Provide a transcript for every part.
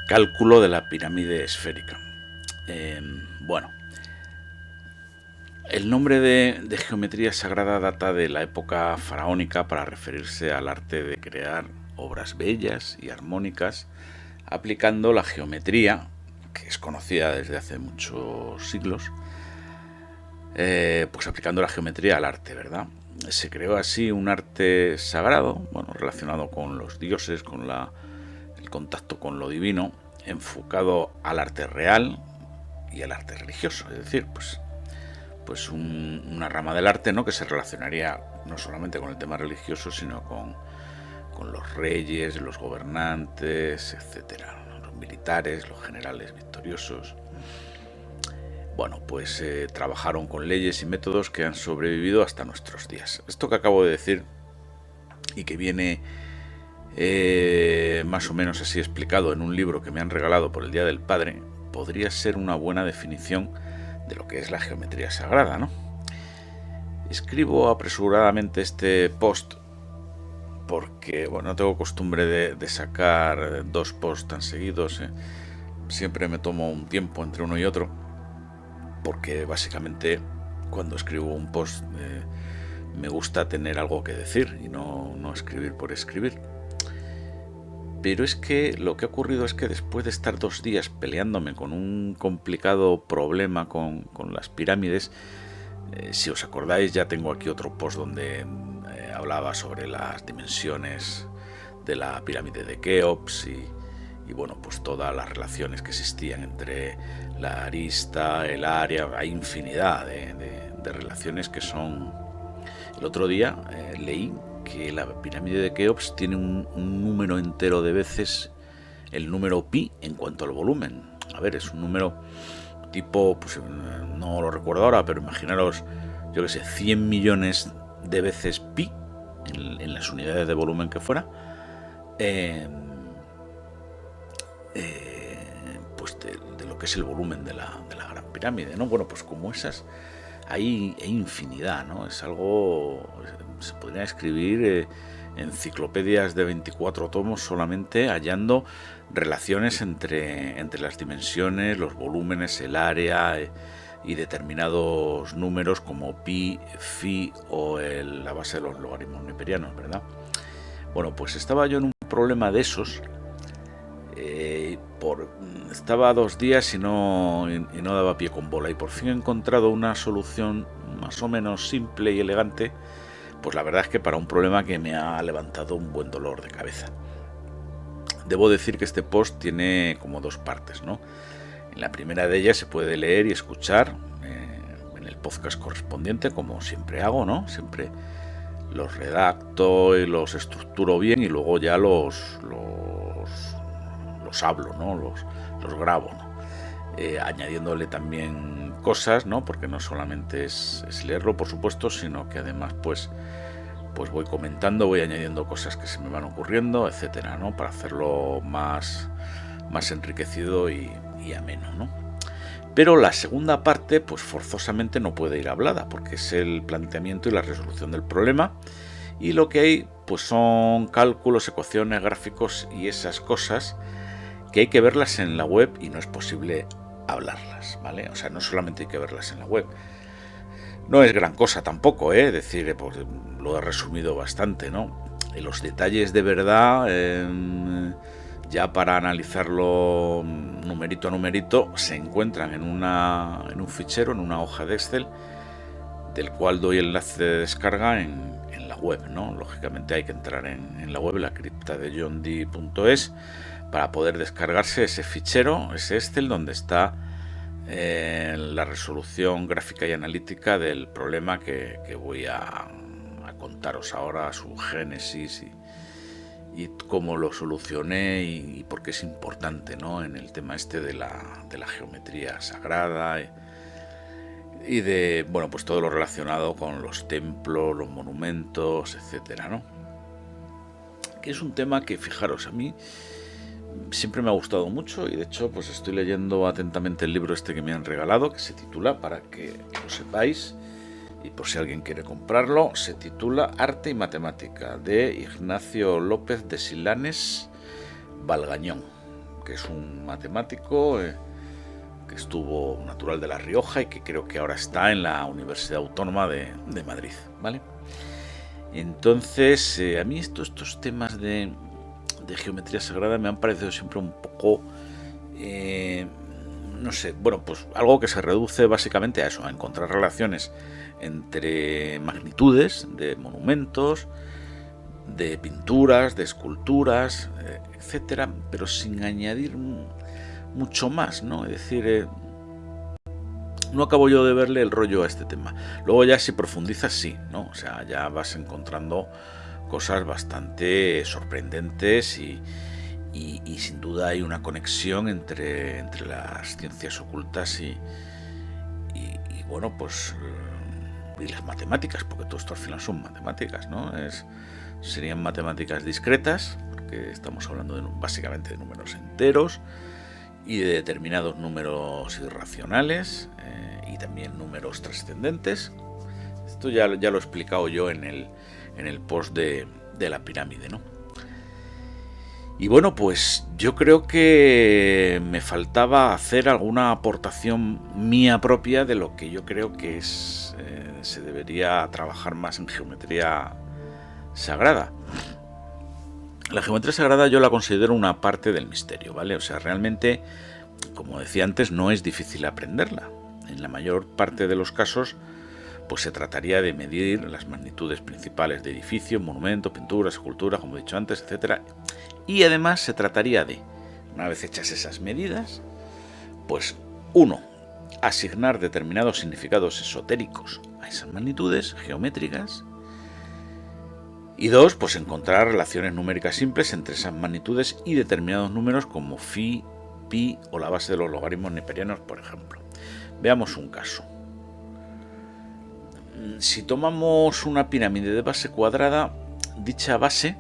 Cálculo de la pirámide esférica. Bueno, el nombre de geometría sagrada data de la época faraónica para referirse al arte de crear obras bellas y armónicas aplicando la geometría, que es conocida desde hace muchos siglos, pues aplicando la geometría al arte, ¿verdad? Se creó así un arte sagrado, bueno, relacionado con los dioses, con el contacto con lo divino, enfocado al arte real y al arte religioso, es decir, pues una rama del arte, ¿no?, que se relacionaría no solamente con el tema religioso, sino con los reyes, los gobernantes, etcétera, los militares, los generales victoriosos. Bueno, pues trabajaron con leyes y métodos que han sobrevivido hasta nuestros días. Esto que acabo de decir y que viene más o menos así explicado en un libro que me han regalado por el Día del Padre, podría ser una buena definición de lo que es la geometría sagrada, ¿no? Escribo apresuradamente este post porque, bueno, no tengo costumbre de sacar dos posts tan seguidos. Siempre me tomo un tiempo entre uno y otro, porque básicamente cuando escribo un post me gusta tener algo que decir y no escribir por escribir. Pero es que lo que ha ocurrido es que después de estar 2 días peleándome con un complicado problema con las pirámides, si os acordáis, ya tengo aquí otro post donde hablaba sobre las dimensiones de la pirámide de Keops y bueno, pues todas las relaciones que existían entre la arista, el área. Hay infinidad de relaciones que son... El otro día leí que la pirámide de Keops tiene un número entero de veces el número pi en cuanto al volumen. A ver, es un número tipo, pues no lo recuerdo ahora, pero imaginaros, yo que sé, 100 millones de veces pi en las unidades de volumen que fuera, pues de lo que es el volumen de la Gran Pirámide, ¿no? Bueno, pues como esas hay infinidad, ¿no? Es algo... Se podrían escribir enciclopedias de 24 tomos solamente hallando relaciones entre las dimensiones, los volúmenes, el área y determinados números como pi, fi o la base de los logaritmos neperianos, ¿verdad? Bueno, pues estaba yo en un problema de esos. Estaba 2 días y no daba pie con bola, y por fin he encontrado una solución más o menos simple y elegante, pues la verdad es que para un problema que me ha levantado un buen dolor de cabeza. Debo decir que este post tiene como 2 partes, ¿no? En la primera de ellas se puede leer y escuchar en el podcast correspondiente, como siempre hago, ¿no? Siempre los redacto y los estructuro bien y luego ya los hablo, ¿no? Los grabo, ¿no? Añadiéndole también cosas, ¿no? Porque no solamente es leerlo, por supuesto, sino que además pues voy comentando, voy añadiendo cosas que se me van ocurriendo, etcétera, ¿no? Para hacerlo más enriquecido y ameno, ¿no? Pero la segunda parte, pues forzosamente no puede ir hablada, porque es el planteamiento y la resolución del problema, y lo que hay pues son cálculos, ecuaciones, gráficos y esas cosas que hay que verlas en la web y no es posible hablarlas, ¿vale? O sea, no solamente hay que verlas en la web. No es gran cosa tampoco, decir, pues lo he resumido bastante, ¿no? Los detalles de verdad, ya para analizarlo numerito a numerito, se encuentran en un fichero, en una hoja de Excel, del cual doy enlace de descarga en la web, ¿no? Lógicamente hay que entrar en la web, la cripta de johnd.es, para poder descargarse ese fichero, ese Excel, donde está la resolución gráfica y analítica del problema que voy a contaros ahora, su génesis y cómo lo solucioné y por qué es importante, ¿no? En el tema este de la geometría sagrada y de, bueno, pues todo lo relacionado con los templos, los monumentos, etcétera, ¿no? Que es un tema que, fijaros, a mí siempre me ha gustado mucho, y de hecho pues estoy leyendo atentamente el libro este que me han regalado, que se titula, para que lo sepáis y por si alguien quiere comprarlo, se titula Arte y Matemática, de Ignacio López de Silanes Valgañón, que es un matemático que estuvo natural de La Rioja y que creo que ahora está en la Universidad Autónoma de Madrid, ¿vale? Entonces, a mí estos temas de geometría sagrada me han parecido siempre un poco, no sé, bueno, pues algo que se reduce básicamente a eso, a encontrar relaciones entre magnitudes de monumentos, de pinturas, de esculturas, etcétera, pero sin añadir mucho más, ¿no? Es decir, no acabo yo de verle el rollo a este tema. Luego ya si profundizas, sí, ¿no? O sea, ya vas encontrando cosas bastante sorprendentes y sin duda hay una conexión entre las ciencias ocultas y bueno, pues y las matemáticas, porque todo esto al final son matemáticas, ¿no? Serían matemáticas discretas, porque estamos hablando básicamente de números enteros y de determinados números irracionales y también números trascendentes. Esto ya lo he explicado yo en el post de la pirámide, ¿no? Y bueno, pues yo creo que me faltaba hacer alguna aportación mía propia de lo que yo creo que se debería trabajar más en geometría sagrada. La geometría sagrada yo la considero una parte del misterio, ¿vale? O sea, realmente, como decía antes, no es difícil aprenderla. En la mayor parte de los casos, pues se trataría de medir las magnitudes principales de edificios, monumentos, pinturas, esculturas, como he dicho antes, etcétera. Y además se trataría de, una vez hechas esas medidas, pues 1. Asignar determinados significados esotéricos a esas magnitudes geométricas. Y 2. Pues encontrar relaciones numéricas simples entre esas magnitudes y determinados números como phi, pi o la base de los logaritmos neperianos, por ejemplo. Veamos un caso. Si tomamos una pirámide de base cuadrada, dicha base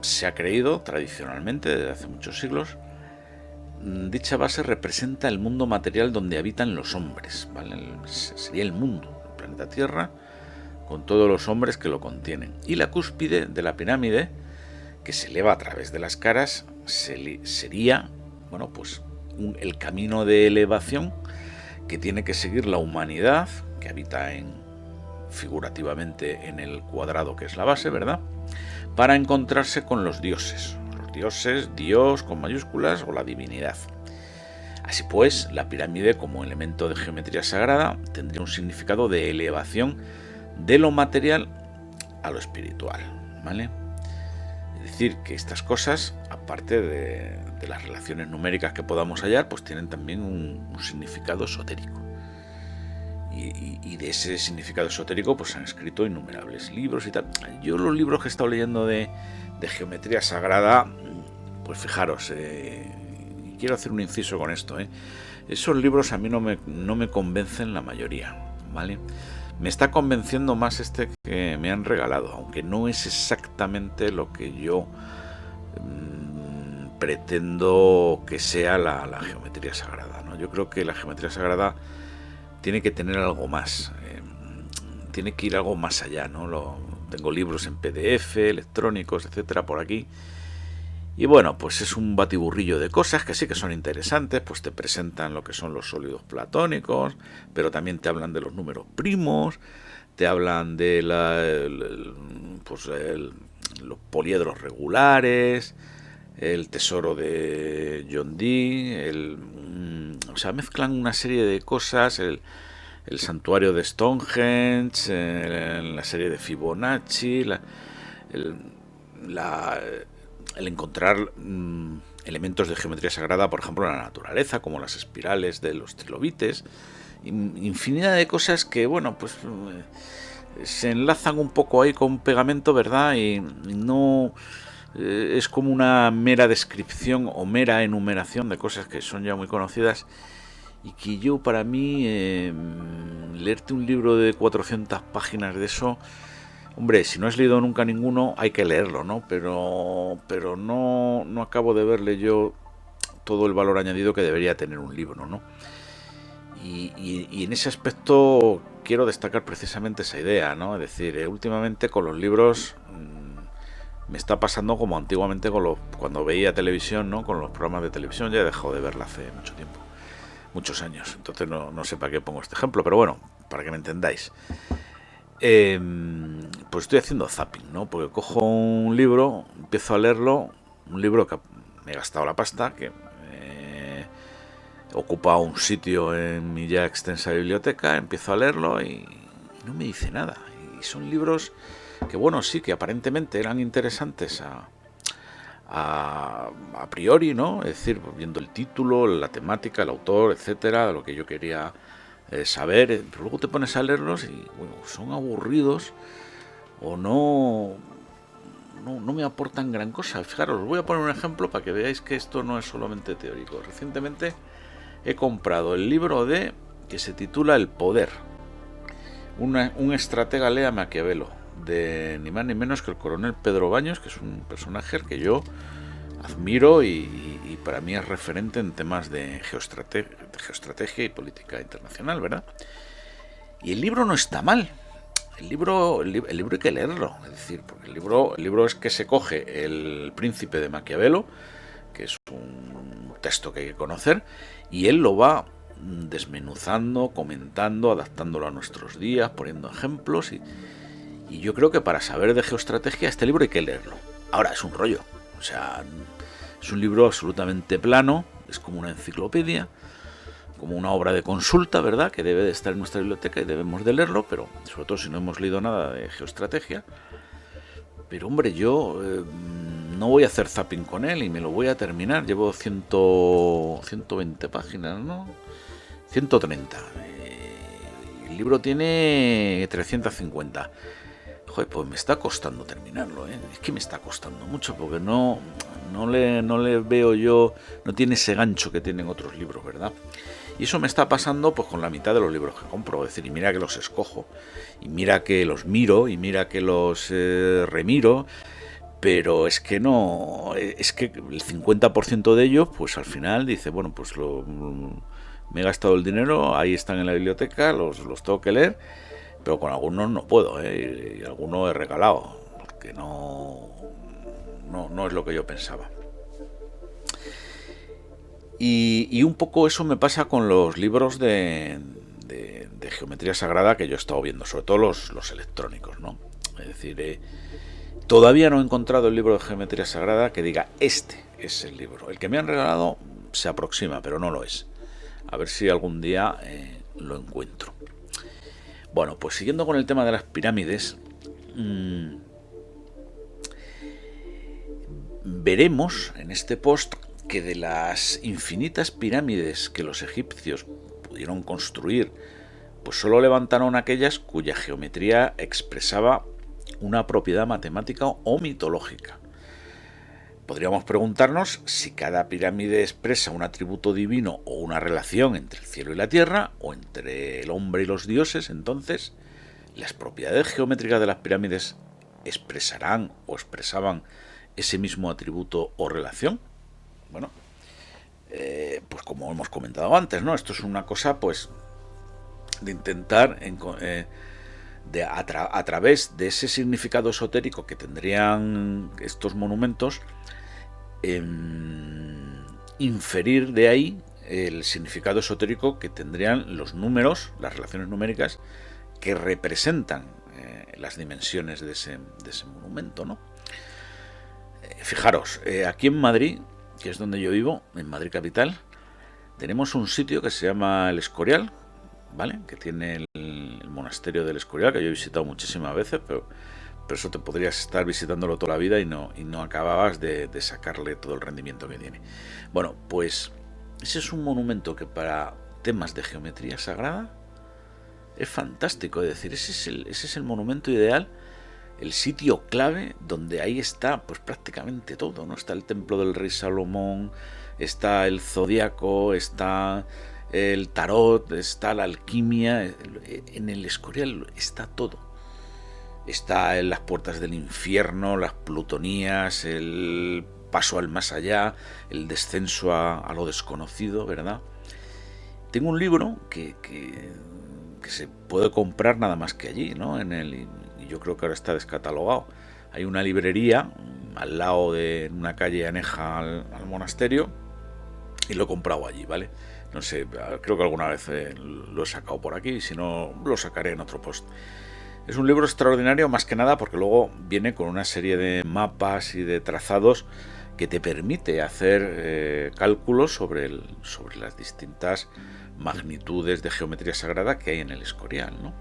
se ha creído tradicionalmente desde hace muchos siglos. Dicha base representa el mundo material donde habitan los hombres, ¿vale? Sería el mundo, el planeta Tierra, con todos los hombres que lo contienen. Y la cúspide de la pirámide, que se eleva a través de las caras, sería, bueno, pues el camino de elevación que tiene que seguir la humanidad, que habita figurativamente en el cuadrado que es la base, ¿verdad?, para encontrarse con los dioses, Dios con mayúsculas o la divinidad. Así pues, la pirámide como elemento de geometría sagrada tendría un significado de elevación de lo material a lo espiritual, ¿vale? Es decir, que estas cosas, aparte de las relaciones numéricas que podamos hallar, pues tienen también un significado esotérico. Y de ese significado esotérico pues han escrito innumerables libros y tal. Yo los libros que he estado leyendo de geometría sagrada, pues fijaros, quiero hacer un inciso con esto, esos libros a mí no me convencen la mayoría, ¿vale? Me está convenciendo más este que me han regalado, aunque no es exactamente lo que yo pretendo que sea la geometría sagrada, ¿no? Yo creo que la geometría sagrada tiene que tener algo más, tiene que ir algo más allá, ¿no? Tengo libros en PDF, electrónicos, etcétera, por aquí. Y bueno, pues es un batiburrillo de cosas que sí que son interesantes, pues te presentan lo que son los sólidos platónicos, pero también te hablan de los números primos, te hablan de los poliedros regulares, el tesoro de John Dee, o sea, mezclan una serie de cosas, el santuario de Stonehenge, la serie de Fibonacci, el encontrar elementos de geometría sagrada, por ejemplo, en la naturaleza, como las espirales de los trilobites, infinidad de cosas que, bueno, pues se enlazan un poco ahí con pegamento, ¿verdad? Y no es como una mera descripción o mera enumeración de cosas que son ya muy conocidas y que yo, para mí, leerte un libro de 400 páginas de eso, hombre, si no has leído nunca ninguno, hay que leerlo, ¿no? Pero no acabo de verle yo todo el valor añadido que debería tener un libro, ¿no? Y en ese aspecto quiero destacar precisamente esa idea, ¿no? Es decir, últimamente con los libros me está pasando como antiguamente cuando veía televisión, ¿no? Con los programas de televisión. Ya he dejado de verla hace mucho tiempo, muchos años. Entonces no sé para qué pongo este ejemplo, pero bueno, para que me entendáis. Pues estoy haciendo zapping, ¿no? Porque cojo un libro, empiezo a leerlo, un libro que me he gastado la pasta, que ocupa un sitio en mi ya extensa biblioteca, empiezo a leerlo y no me dice nada. Y son libros que, bueno, sí, que aparentemente eran interesantes a priori, ¿no? Es decir, viendo el título, la temática, el autor, etcétera, lo que yo quería saber, pero luego te pones a leerlos y, bueno, son aburridos o no me aportan gran cosa. Fijaros, os voy a poner un ejemplo para que veáis que esto no es solamente teórico. Recientemente he comprado el libro que se titula El Poder. Un estratega lee a Maquiavelo, de ni más ni menos que el coronel Pedro Baños, que es un personaje que yo admiro y para mí es referente en temas de geoestrategia y política internacional, ¿verdad? Y el libro no está mal. El libro hay que leerlo, es decir, porque el libro es que se coge El Príncipe de Maquiavelo, que es un texto que hay que conocer, y él lo va desmenuzando, comentando, adaptándolo a nuestros días, poniendo ejemplos, y yo creo que para saber de geoestrategia este libro hay que leerlo. Ahora, es un rollo, o sea, es un libro absolutamente plano, es como una enciclopedia, como una obra de consulta, ¿verdad?, que debe de estar en nuestra biblioteca y debemos de leerlo, pero sobre todo si no hemos leído nada de geoestrategia. Pero hombre, yo no voy a hacer zapping con él y me lo voy a terminar. Llevo 120 páginas, ¿no? 130. El libro tiene 350. Joder, pues me está costando terminarlo, ¿eh? Es que me está costando mucho porque no le veo yo, no tiene ese gancho que tienen otros libros, ¿verdad? Y eso me está pasando pues con la mitad de los libros que compro. Es decir, y mira que los escojo, y mira que los miro, y mira que los remiro, pero es que no, es que el 50% de ellos, pues al final dice, bueno, pues me he gastado el dinero, ahí están en la biblioteca, los tengo que leer, pero con algunos no puedo, y algunos he regalado, porque no es lo que yo pensaba. Y un poco eso me pasa con los libros de geometría sagrada que yo he estado viendo, sobre todo los electrónicos, ¿no? Es decir, todavía no he encontrado el libro de geometría sagrada que diga, este es el libro. El que me han regalado se aproxima, pero no lo es. A ver si algún día lo encuentro. Bueno, pues siguiendo con el tema de las pirámides, veremos en este post que de las infinitas pirámides que los egipcios pudieron construir, pues solo levantaron aquellas cuya geometría expresaba una propiedad matemática o mitológica. Podríamos preguntarnos si cada pirámide expresa un atributo divino o una relación entre el cielo y la tierra, o entre el hombre y los dioses. Entonces, ¿las propiedades geométricas de las pirámides expresarán o expresaban ese mismo atributo o relación? Bueno, pues como hemos comentado antes, ¿no? Esto es una cosa, pues, de intentar a través de ese significado esotérico que tendrían estos monumentos, inferir de ahí el significado esotérico que tendrían los números, las relaciones numéricas que representan las dimensiones de ese monumento, ¿no? Fijaros, aquí en Madrid, que es donde yo vivo, en Madrid capital, tenemos un sitio que se llama El Escorial, ¿vale? Que tiene el monasterio del Escorial, que yo he visitado muchísimas veces, pero eso te podrías estar visitándolo toda la vida y no acababas de sacarle todo el rendimiento que tiene. Bueno, pues ese es un monumento que para temas de geometría sagrada es fantástico. Es decir, ese es el monumento ideal, el sitio clave donde ahí está pues prácticamente todo, ¿no? Está el templo del rey Salomón, está el zodiaco, está el tarot, está la alquimia. En el Escorial está todo. Está en las puertas del infierno, las plutonías, el paso al más allá, el descenso a lo desconocido, ¿verdad? Tengo un libro que se puede comprar nada más que allí, ¿no? Y yo creo que ahora está descatalogado. Hay una librería al lado de una calle aneja al monasterio, y lo he comprado allí, ¿vale? No sé, creo que alguna vez lo he sacado por aquí, y si no, lo sacaré en otro post. Es un libro extraordinario, más que nada porque luego viene con una serie de mapas y de trazados que te permite hacer cálculos sobre las distintas magnitudes de geometría sagrada que hay en el Escorial, ¿no?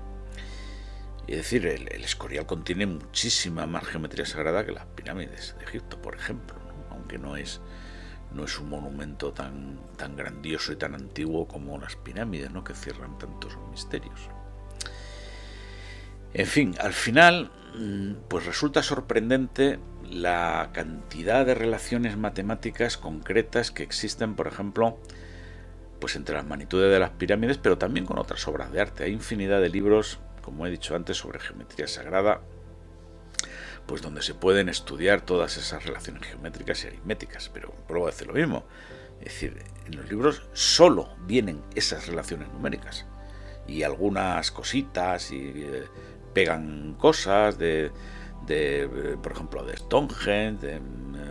Es decir, el Escorial contiene muchísima más geometría sagrada que las pirámides de Egipto, por ejemplo, ¿no? Aunque no es un monumento tan grandioso y tan antiguo como las pirámides, ¿no? Que cierran tantos misterios. En fin, al final, pues resulta sorprendente la cantidad de relaciones matemáticas concretas que existen, por ejemplo, pues entre las magnitudes de las pirámides, pero también con otras obras de arte. Hay infinidad de libros, como he dicho antes, sobre geometría sagrada, pues donde se pueden estudiar todas esas relaciones geométricas y aritméticas, pero vuelvo a decir lo mismo. Es decir, en los libros solo vienen esas relaciones numéricas y algunas cositas y pegan cosas de por ejemplo, de Stonehenge, de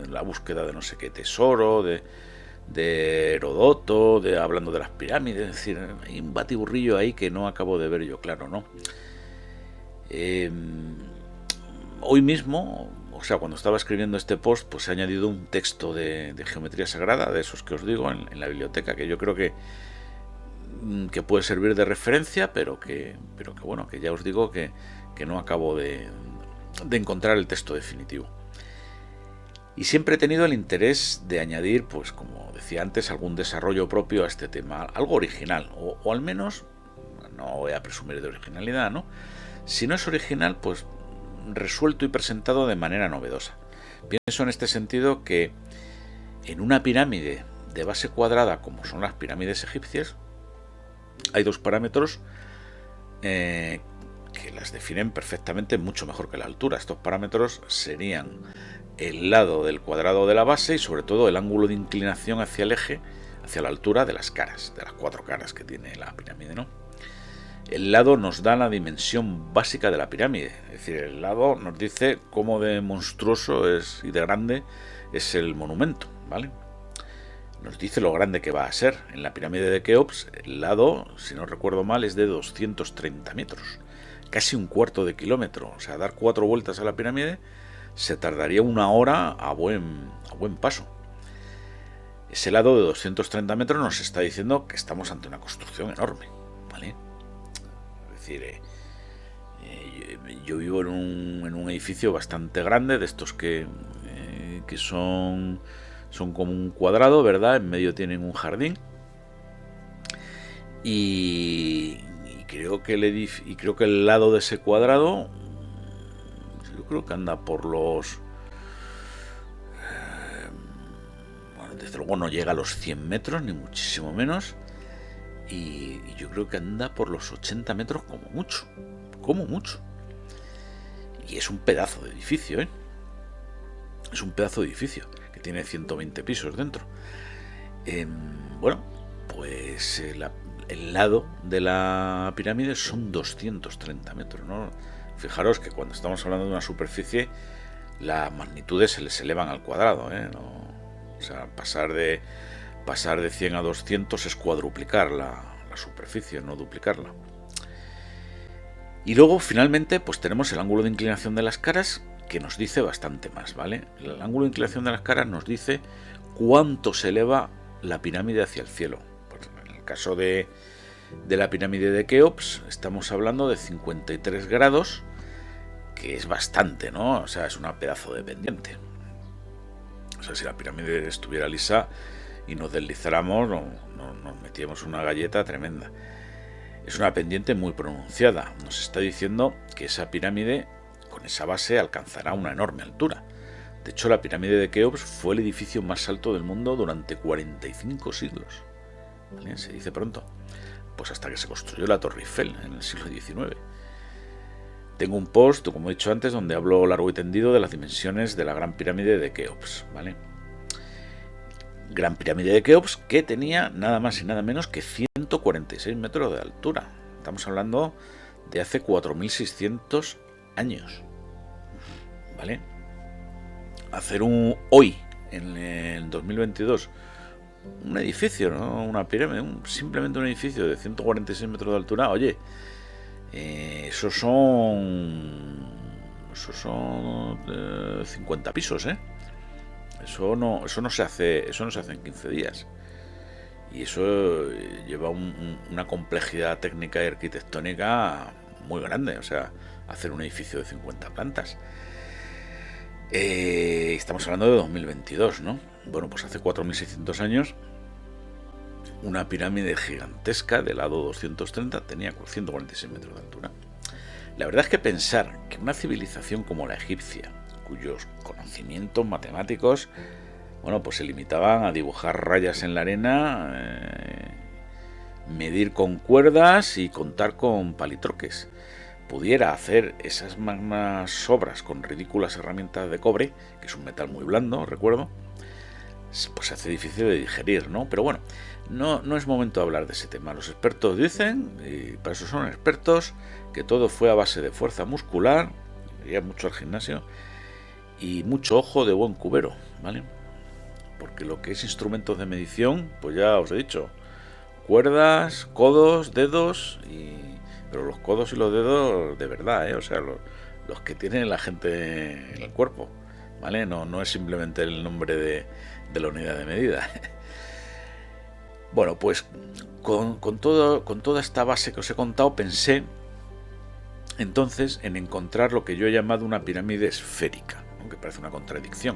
la búsqueda de no sé qué tesoro, de Herodoto, hablando de las pirámides. Es decir, hay un batiburrillo ahí que no acabo de ver yo claro, ¿no? Hoy mismo, o sea, cuando estaba escribiendo este post, pues he añadido un texto de geometría sagrada, de esos que os digo, en la biblioteca, que yo creo que puede servir de referencia, pero que bueno, que ya os digo que no acabo de encontrar el texto definitivo. Y siempre he tenido el interés de añadir, pues como decía antes, algún desarrollo propio a este tema, algo original, o al menos, no voy a presumir de originalidad, ¿no? Si no es original, pues resuelto y presentado de manera novedosa. Pienso en este sentido que en una pirámide de base cuadrada, como son las pirámides egipcias, hay dos parámetros que las definen perfectamente mucho mejor que la altura. Estos parámetros serían el lado del cuadrado de la base y sobre todo el ángulo de inclinación hacia el eje, hacia la altura de las caras, de las cuatro caras que tiene la pirámide, ¿no? El lado nos da la dimensión básica de la pirámide, es decir, el lado nos dice cómo de monstruoso es y de grande es el monumento, ¿vale? Nos dice lo grande que va a ser. En la pirámide de Keops, el lado, si no recuerdo mal, es de 230 metros, casi un cuarto de kilómetro. O sea, dar 4 vueltas a la pirámide se tardaría 1 hora a buen paso. Ese lado de 230 metros nos está diciendo que estamos ante una construcción enorme, ¿vale? Es decir, yo vivo en un edificio bastante grande, de estos que son como un cuadrado, ¿verdad? En medio tienen un jardín. Y creo que el lado de ese cuadrado, yo creo que anda por los... Bueno, desde luego no llega a los 100 metros, ni muchísimo menos. Y yo creo que anda por los 80 metros como mucho. Como mucho. Y es un pedazo de edificio, ¿eh? Es un pedazo de edificio que tiene 120 pisos dentro. Bueno, pues el lado de la pirámide son 230 metros, ¿no? Fijaros que cuando estamos hablando de una superficie, las magnitudes se les elevan al cuadrado, ¿eh? No, o sea, pasar de 100 a 200 es cuadruplicar la superficie, no duplicarla. Y luego, finalmente, pues tenemos el ángulo de inclinación de las caras, que nos dice bastante más, ¿vale? El ángulo de inclinación de las caras nos dice cuánto se eleva la pirámide hacia el cielo. Pues en el caso de la pirámide de Keops estamos hablando de 53 grados, que es bastante, ¿no? O sea, es una pedazo de pendiente. O sea, si la pirámide estuviera lisa y nos deslizáramos, nos metíamos una galleta tremenda. Es una pendiente muy pronunciada. Nos está diciendo que esa pirámide, con esa base, alcanzará una enorme altura. De hecho, la pirámide de Keops fue el edificio más alto del mundo durante 45 siglos. ¿Vale? Se dice pronto. Pues hasta que se construyó la Torre Eiffel en el siglo XIX. Tengo un post, como he dicho antes, donde hablo largo y tendido de las dimensiones de la Gran Pirámide de Keops, ¿vale? Gran Pirámide de Keops, que tenía nada más y nada menos que 146 metros de altura. Estamos hablando de hace 4.600 años, ¿vale? hacer hoy, en el 2022, un edificio, ¿no? Una pirámide, simplemente un edificio de 146 metros de altura, oye, esos son 50 pisos, ¿eh? Eso no se hace en 15 días. Y eso lleva una complejidad técnica y arquitectónica muy grande, o sea, hacer un edificio de 50 plantas. Estamos hablando de 2022, ¿no? Bueno, pues hace 4.600 años, una pirámide gigantesca de lado 230 tenía 146 metros de altura. La verdad es que pensar que una civilización como la egipcia, cuyos conocimientos matemáticos, bueno, pues se limitaban a dibujar rayas en la arena, medir con cuerdas y contar con palitroques, pudiera hacer esas magnas obras con ridículas herramientas de cobre, que es un metal muy blando, recuerdo, pues se hace difícil de digerir, ¿no? Pero bueno, no es momento de hablar de ese tema. Los expertos dicen, y para eso son expertos, que todo fue a base de fuerza muscular, iría mucho al gimnasio, y mucho ojo de buen cubero, ¿vale? Porque lo que es instrumentos de medición, pues ya os he dicho, cuerdas, codos, dedos, pero los codos y los dedos de verdad, o sea, los que tiene la gente en el cuerpo, ¿vale? No es simplemente el nombre de la unidad de medida. Bueno, pues con toda esta base que os he contado, pensé entonces en encontrar lo que yo he llamado una pirámide esférica, aunque parece una contradicción,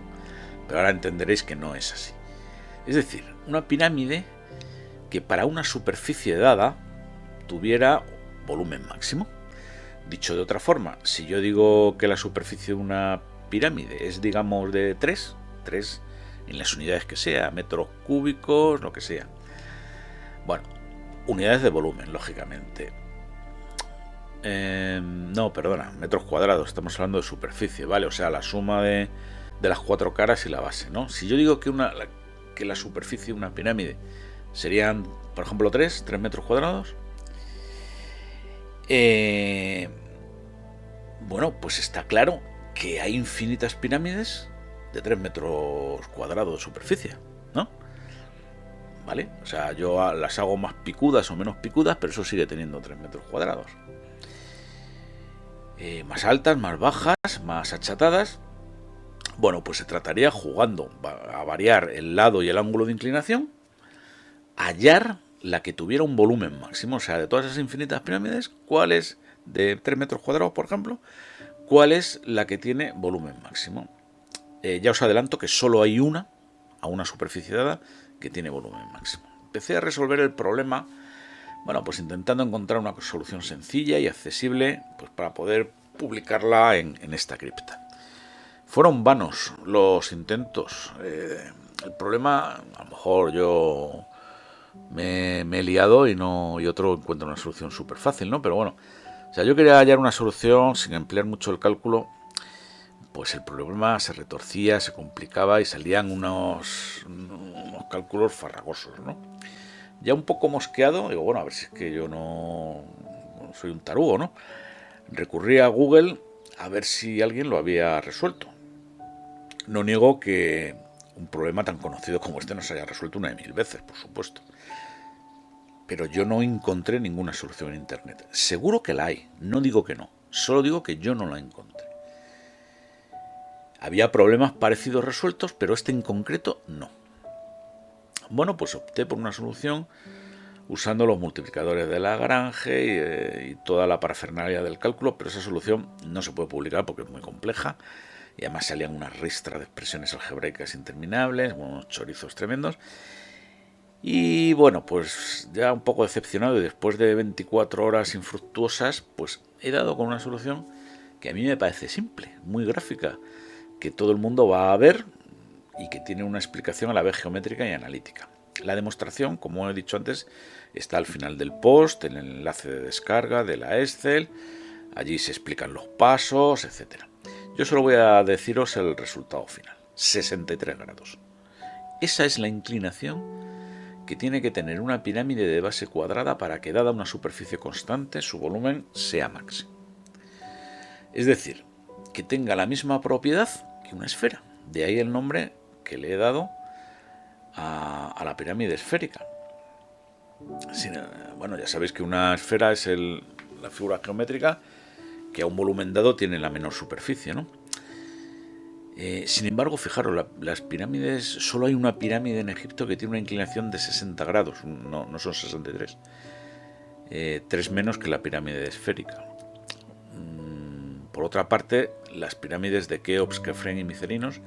pero ahora entenderéis que no es así. Es decir, una pirámide que para una superficie dada tuviera volumen máximo. Dicho de otra forma, si yo digo que la superficie de una pirámide es, digamos, de 3 en las unidades que sea, metros cúbicos, lo que sea. Bueno, unidades de volumen, lógicamente. No, perdona, metros cuadrados, estamos hablando de superficie, ¿vale? O sea, la suma de las 4 caras y la base, ¿no? Si yo digo que la superficie de una pirámide serían, por ejemplo, 3 metros cuadrados, bueno, pues está claro que hay infinitas pirámides de 3 metros cuadrados de superficie, ¿no? ¿Vale? O sea, yo las hago más picudas o menos picudas, pero eso sigue teniendo 3 metros cuadrados. Más altas, más bajas, más achatadas. Bueno, pues se trataría, jugando a variar el lado y el ángulo de inclinación, hallar la que tuviera un volumen máximo. O sea, de todas esas infinitas pirámides, ¿cuál es, de 3 metros cuadrados, por ejemplo, cuál es la que tiene volumen máximo? Ya os adelanto que solo hay una, a una superficie dada, que tiene volumen máximo. Empecé a resolver el problema, bueno, pues intentando encontrar una solución sencilla y accesible, pues para poder publicarla en esta cripta. Fueron vanos los intentos. El problema, a lo mejor yo me he liado y otro encuentra una solución súper fácil, ¿no? Pero bueno, o sea, yo quería hallar una solución sin emplear mucho el cálculo. Pues el problema se retorcía, se complicaba y salían unos cálculos farragosos, ¿no? Ya un poco mosqueado, digo, bueno, a ver si es que yo no soy un tarugo, ¿no? Recurrí a Google a ver si alguien lo había resuelto. No niego que un problema tan conocido como este no se haya resuelto una de 1000 veces, por supuesto. Pero yo no encontré ninguna solución en Internet. Seguro que la hay, no digo que no, solo digo que yo no la encontré. Había problemas parecidos resueltos, pero este en concreto no. Bueno, pues opté por una solución usando los multiplicadores de Lagrange y toda la parafernalia del cálculo, pero esa solución no se puede publicar porque es muy compleja y además salían unas ristras de expresiones algebraicas interminables, unos chorizos tremendos. Y bueno, pues ya un poco decepcionado y después de 24 horas infructuosas, pues he dado con una solución que a mí me parece simple, muy gráfica, que todo el mundo va a ver y que tiene una explicación a la vez geométrica y analítica. La demostración, como he dicho antes, está al final del post, en el enlace de descarga de la Excel. Allí se explican los pasos, etc. Yo solo voy a deciros el resultado final. 63 grados. Esa es la inclinación que tiene que tener una pirámide de base cuadrada para que, dada una superficie constante, su volumen sea máximo. Es decir, que tenga la misma propiedad que una esfera. De ahí el nombre que le he dado a la pirámide esférica. Bueno, ya sabéis que una esfera es la figura geométrica que a un volumen dado tiene la menor superficie, ¿no? Sin embargo, fijaros, las pirámides, solo hay una pirámide en Egipto que tiene una inclinación de 60 grados, no son 63, 3 menos que la pirámide esférica. Por otra parte, las pirámides de Keops, Kefren y Micerinos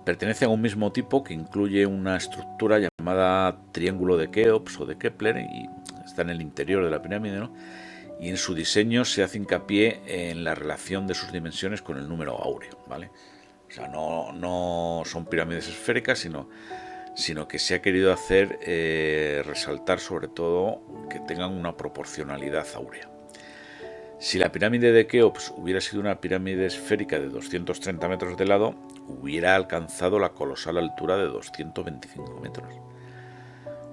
pertenecen a un mismo tipo que incluye una estructura llamada triángulo de Keops o de Kepler y está en el interior de la pirámide, ¿no? Y en su diseño se hace hincapié en la relación de sus dimensiones con el número áureo, ¿vale? O sea, no son pirámides esféricas, sino que se ha querido hacer resaltar sobre todo que tengan una proporcionalidad áurea. Si la pirámide de Keops hubiera sido una pirámide esférica de 230 metros de lado, hubiera alcanzado la colosal altura de 225 metros.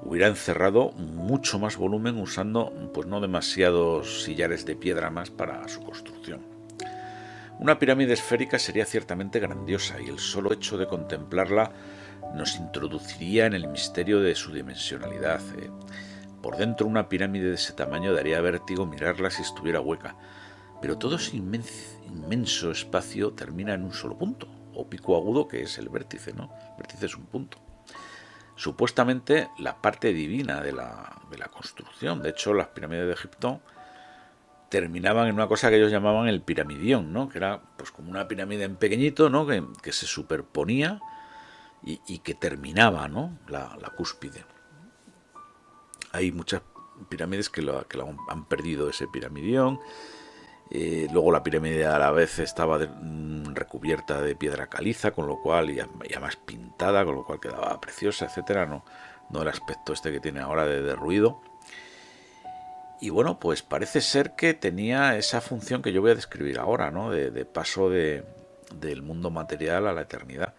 Hubiera encerrado mucho más volumen usando pues no demasiados sillares de piedra más para su construcción. Una pirámide esférica sería ciertamente grandiosa y el solo hecho de contemplarla nos introduciría en el misterio de su dimensionalidad. Por dentro una pirámide de ese tamaño daría vértigo mirarla si estuviera hueca, pero todo ese inmenso espacio termina en un solo punto, o pico agudo que es el vértice, ¿no? El vértice es un punto. Supuestamente la parte divina de la construcción. De hecho, las pirámides de Egipto terminaban en una cosa que ellos llamaban el piramidión, ¿no? Que era pues como una pirámide en pequeñito, ¿no? que se superponía y que terminaba, ¿no? la cúspide. Hay muchas pirámides que han perdido ese piramidión. Luego la pirámide a la vez estaba recubierta de piedra caliza, con lo cual y además pintada, con lo cual quedaba preciosa, etcétera. No el aspecto este que tiene ahora de derruido. Y bueno, pues parece ser que tenía esa función que yo voy a describir ahora, ¿no? De paso del mundo material a la eternidad.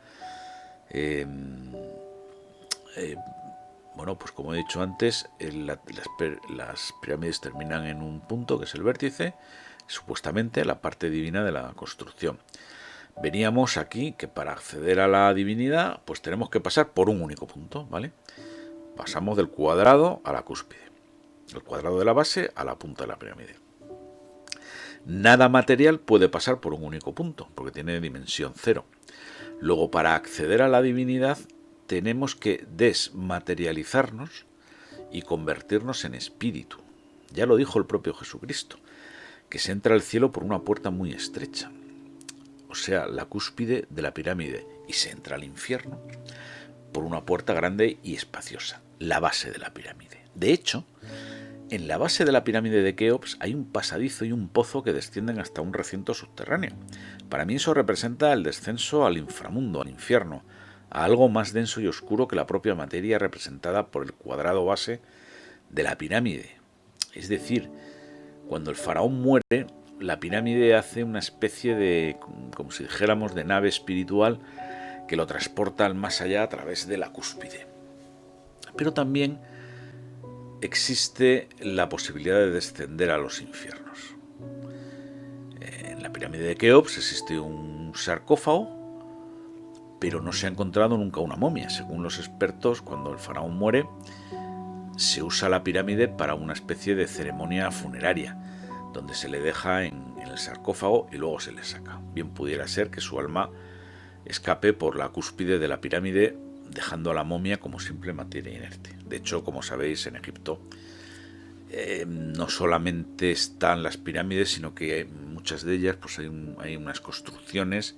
Bueno, pues como he dicho antes, las pirámides terminan en un punto que es el vértice, supuestamente la parte divina de la construcción. Veníamos aquí que para acceder a la divinidad, pues tenemos que pasar por un único punto, ¿vale? Pasamos del cuadrado a la cúspide, del cuadrado de la base a la punta de la pirámide. Nada material puede pasar por un único punto, porque tiene dimensión cero. Luego, para acceder a la divinidad, tenemos que desmaterializarnos y convertirnos en espíritu. Ya lo dijo el propio Jesucristo, que se entra al cielo por una puerta muy estrecha, o sea, la cúspide de la pirámide, y se entra al infierno por una puerta grande y espaciosa, la base de la pirámide. De hecho, en la base de la pirámide de Keops hay un pasadizo y un pozo que descienden hasta un recinto subterráneo. Para mí eso representa el descenso al inframundo, al infierno, a algo más denso y oscuro que la propia materia representada por el cuadrado base de la pirámide. Es decir, cuando el faraón muere, la pirámide hace una especie de, como si dijéramos, de nave espiritual que lo transporta al más allá a través de la cúspide. Pero también existe la posibilidad de descender a los infiernos. En la pirámide de Keops existe un sarcófago, pero no se ha encontrado nunca una momia. Según los expertos, cuando el faraón muere, se usa la pirámide para una especie de ceremonia funeraria, donde se le deja en el sarcófago y luego se le saca. Bien pudiera ser que su alma escape por la cúspide de la pirámide, dejando a la momia como simple materia inerte. De hecho, como sabéis, en Egipto no solamente están las pirámides, sino que muchas de ellas pues hay unas construcciones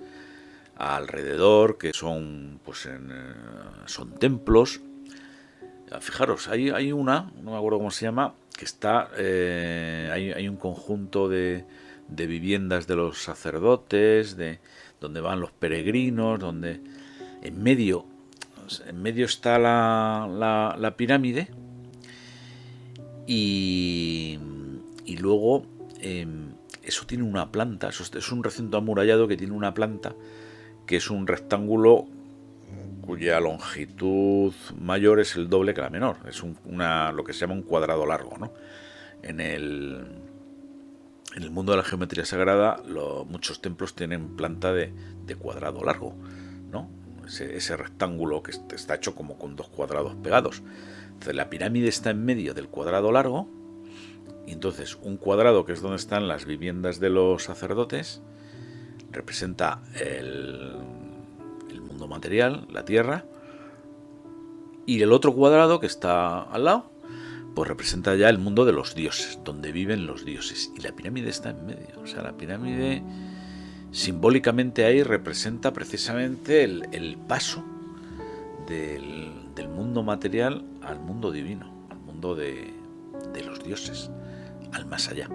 alrededor que son son templos. Fijaros, hay una, no me acuerdo cómo se llama, que está hay un conjunto de viviendas de los sacerdotes, donde van los peregrinos, donde en medio está la pirámide y luego eso tiene una planta, es un recinto amurallado que tiene una planta que es un rectángulo cuya longitud mayor es el doble que la menor. Es lo que se llama un cuadrado largo, ¿no? En el mundo de la geometría sagrada, muchos templos tienen planta de cuadrado largo, ¿no? ese rectángulo que está hecho como con dos cuadrados pegados. Entonces la pirámide está en medio del cuadrado largo, y entonces un cuadrado, que es donde están las viviendas de los sacerdotes, representa el mundo material, la tierra, y el otro cuadrado que está al lado, pues representa ya el mundo de los dioses, donde viven los dioses, y la pirámide está en medio. O sea, la pirámide simbólicamente ahí representa precisamente el paso del mundo material al mundo divino, al mundo de los dioses, al más allá.